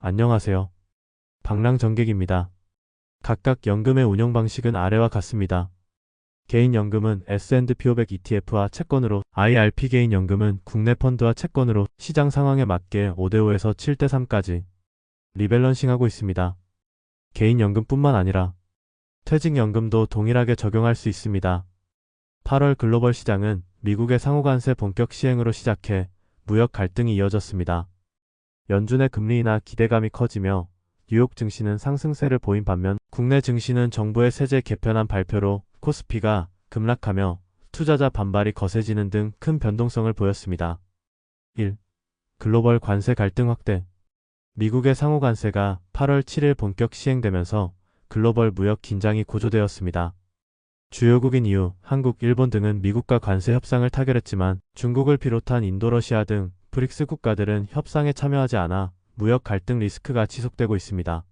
안녕하세요. 방랑정객입니다. 각각 연금의 운영 방식은 아래와 같습니다. 개인연금은 S&P 500 ETF와 채권으로, IRP 개인연금은 국내 펀드와 채권으로 시장 상황에 맞게 5대5에서 7대3까지 리밸런싱하고 있습니다. 개인연금뿐만 아니라 퇴직연금도 동일하게 적용할 수 있습니다. 8월 글로벌 시장은 미국의 상호관세 본격 시행으로 시작해 무역 갈등이 이어졌습니다. 연준의 금리 인하 기대감이 커지며 뉴욕 증시는 상승세를 보인 반면 국내 증시는 정부의 세제 개편안 발표로 코스피가 급락하며 투자자 반발이 거세지는 등 큰 변동성을 보였습니다. 1. 글로벌 관세 갈등 확대. 미국의 상호관세가 8월 7일 본격 시행되면서 글로벌 무역 긴장이 고조되었습니다. 주요국인 EU, 한국, 일본 등은 미국과 관세 협상을 타결했지만 중국을 비롯한 인도, 러시아 등 브릭스 국가들은 협상에 참여하지 않아 무역 갈등 리스크가 지속되고 있습니다.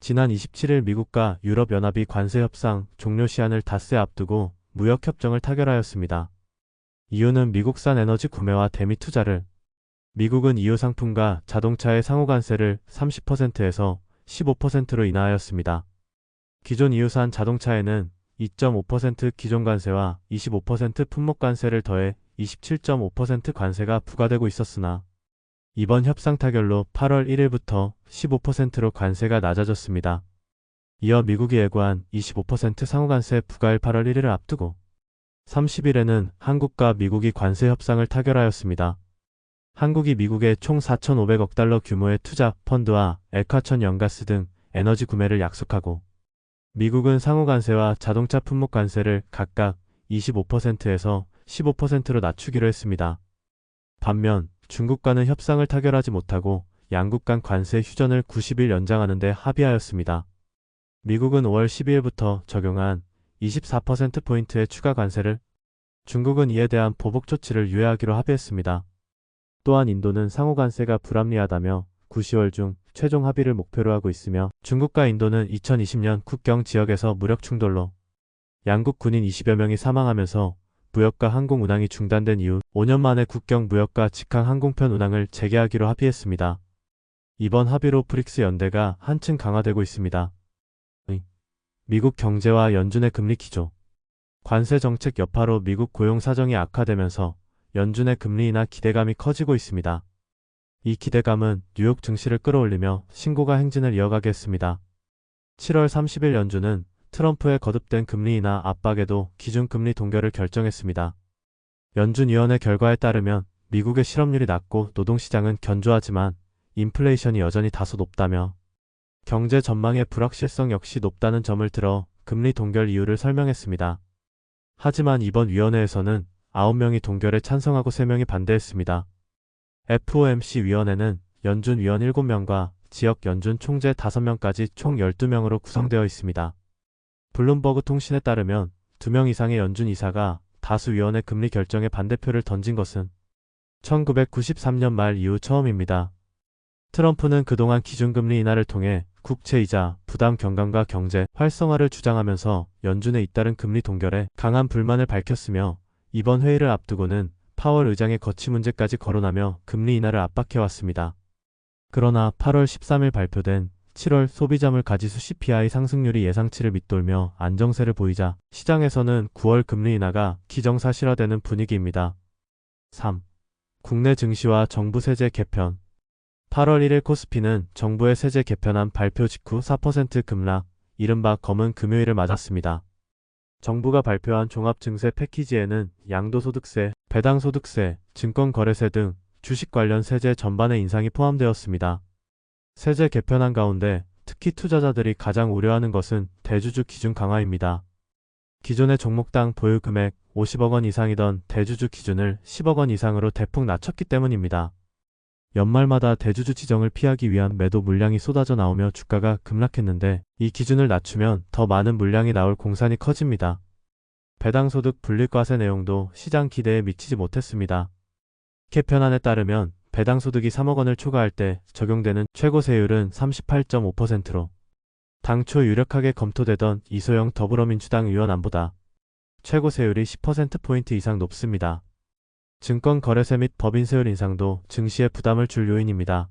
지난 27일 미국과 유럽연합이 관세 협상 종료 시한을 닷새 앞두고 무역 협정을 타결하였습니다. 이유는 미국산 에너지 구매와 대미 투자를, 미국은 EU 상품과 자동차의 상호관세를 30%에서 15%로 인하하였습니다. 기존 EU산 자동차에는 2.5% 기존 관세와 25% 품목 관세를 더해 27.5% 관세가 부과되고 있었으나 이번 협상 타결로 8월 1일부터 15%로 관세가 낮아졌습니다. 이어 미국이 예고한 25% 상호관세 부과일 8월 1일을 앞두고 30일에는 한국과 미국이 관세 협상을 타결하였습니다. 한국이 미국에 총 4,500억 달러 규모의 투자 펀드와 액화천 연가스 등 에너지 구매를 약속하고 미국은 상호관세와 자동차 품목 관세를 각각 25%에서 15%로 낮추기로 했습니다. 반면 중국과는 협상을 타결하지 못하고 양국 간 관세 휴전을 90일 연장하는 데 합의하였습니다. 미국은 5월 12일부터 적용한 24%포인트의 추가 관세를, 중국은 이에 대한 보복 조치를 유예하기로 합의했습니다. 또한 인도는 상호관세가 불합리하다며 9, 10월 중 최종 합의를 목표로 하고 있으며 중국과 인도는 2020년 국경 지역에서 무력 충돌로 양국 군인 20여 명이 사망하면서 무역과 항공 운항이 중단된 이후 5년 만에 국경 무역과 직항 항공편 운항을 재개하기로 합의했습니다. 이번 합의로 브릭스 연대가 한층 강화되고 있습니다. 미국 경제와 연준의 금리 기조. 관세 정책 여파로 미국 고용 사정이 악화되면서 연준의 금리 인하 기대감이 커지고 있습니다. 이 기대감은 뉴욕 증시를 끌어올리며 신고가 행진을 이어가게 했습니다. 7월 30일 연준은 트럼프의 거듭된 금리 인하 압박에도 기준금리 동결을 결정했습니다. 연준위원회 결과에 따르면 미국의 실업률이 낮고 노동시장은 견조하지만 인플레이션이 여전히 다소 높다며 경제 전망의 불확실성 역시 높다는 점을 들어 금리 동결 이유를 설명했습니다. 하지만 이번 위원회에서는 9명이 동결에 찬성하고 3명이 반대했습니다. FOMC 위원회는 연준 위원 7명과 지역 연준 총재 5명까지 총 12명으로 구성되어 있습니다. 블룸버그 통신에 따르면 2명 이상의 연준 이사가 다수 위원회 금리 결정에 반대표를 던진 것은 1993년 말 이후 처음입니다. 트럼프는 그동안 기준금리 인하를 통해 국채이자 부담 경감과 경제 활성화를 주장하면서 연준에 잇따른 금리 동결에 강한 불만을 밝혔으며 이번 회의를 앞두고는 파월 의장의 거취 문제까지 거론하며 금리 인하를 압박해왔습니다. 그러나 8월 13일 발표된 7월 소비자물 가지수 CPI 상승률이 예상치를 밑돌며 안정세를 보이자 시장에서는 9월 금리 인하가 기정사실화되는 분위기입니다. 3. 국내 증시와 정부 세제 개편. 8월 1일 코스피는 정부의 세제 개편안 발표 직후 4% 급락, 이른바 검은 금요일을 맞았습니다. 정부가 발표한 종합증세 패키지에는 양도소득세, 배당소득세, 증권거래세 등 주식 관련 세제 전반의 인상이 포함되었습니다. 세제 개편안 가운데 특히 투자자들이 가장 우려하는 것은 대주주 기준 강화입니다. 기존의 종목당 보유 금액 50억 원 이상이던 대주주 기준을 10억 원 이상으로 대폭 낮췄기 때문입니다. 연말마다 대주주 지정을 피하기 위한 매도 물량이 쏟아져 나오며 주가가 급락했는데 이 기준을 낮추면 더 많은 물량이 나올 공산이 커집니다. 배당소득 분리과세 내용도 시장 기대에 미치지 못했습니다. 개편안에 따르면 배당소득이 3억 원을 초과할 때 적용되는 최고 세율은 38.5%로 당초 유력하게 검토되던 이소영 더불어민주당 의원안보다 최고 세율이 10%포인트 이상 높습니다. 증권거래세 및 법인세율 인상도 증시에 부담을 줄 요인입니다.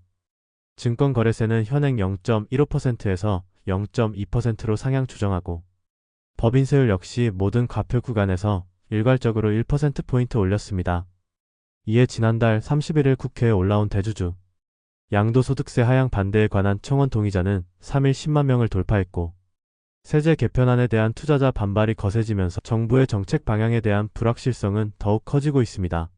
증권거래세는 현행 0.15%에서 0.2%로 상향 조정하고 법인세율 역시 모든 과표 구간에서 일괄적으로 1%포인트 올렸습니다. 이에 지난달 31일 국회에 올라온 대주주 양도소득세 하향 반대에 관한 청원 동의자는 3일 10만 명을 돌파했고 세제 개편안에 대한 투자자 반발이 거세지면서 정부의 정책 방향에 대한 불확실성은 더욱 커지고 있습니다.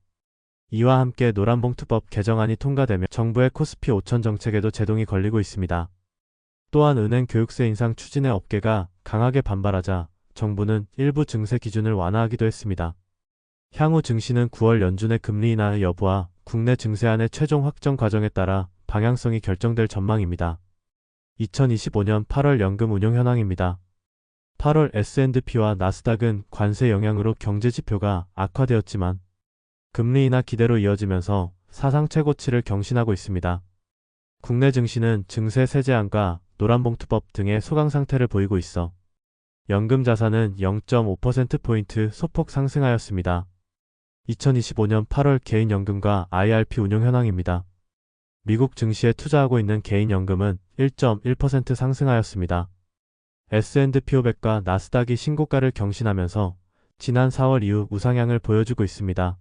이와 함께 노란봉투법 개정안이 통과되며 정부의 코스피 5천 정책에도 제동이 걸리고 있습니다. 또한 은행 교육세 인상 추진에 업계가 강하게 반발하자 정부는 일부 증세 기준을 완화하기도 했습니다. 향후 증시는 9월 연준의 금리 인하의 여부와 국내 증세안의 최종 확정 과정에 따라 방향성이 결정될 전망입니다. 2025년 8월 연금 운용 현황입니다. 8월 S&P와 나스닥은 관세 영향으로 경제지표가 악화되었지만 금리 인하 기대로 이어지면서 사상 최고치를 경신하고 있습니다. 국내 증시는 증세 세제안과 노란봉투법 등의 소강 상태를 보이고 있어 연금 자산은 0.5%포인트 소폭 상승하였습니다. 2025년 8월 개인연금과 IRP 운용 현황입니다. 미국 증시에 투자하고 있는 개인연금은 1.1% 상승하였습니다. S&P 500과 나스닥이 신고가를 경신하면서 지난 4월 이후 우상향을 보여주고 있습니다.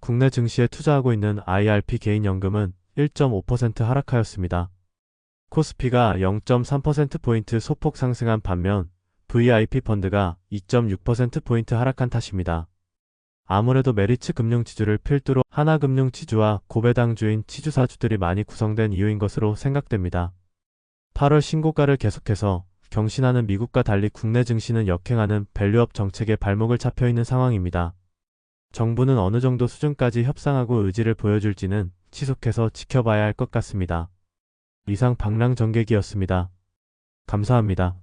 국내 증시에 투자하고 있는 IRP 개인연금은 1.5% 하락하였습니다. 코스피가 0.3%포인트 소폭 상승한 반면 VIP 펀드가 2.6%포인트 하락한 탓입니다. 아무래도 메리츠 금융지주를 필두로 하나금융지주와 고배당주인 지주사주들이 많이 구성된 이유인 것으로 생각됩니다. 8월 신고가를 계속해서 경신하는 미국과 달리 국내 증시는 역행하는 밸류업 정책에 발목을 잡혀 있는 상황입니다. 정부는 어느 정도 수준까지 협상하고 의지를 보여줄지는 지속해서 지켜봐야 할 것 같습니다. 이상 방랑전개기였습니다. 감사합니다.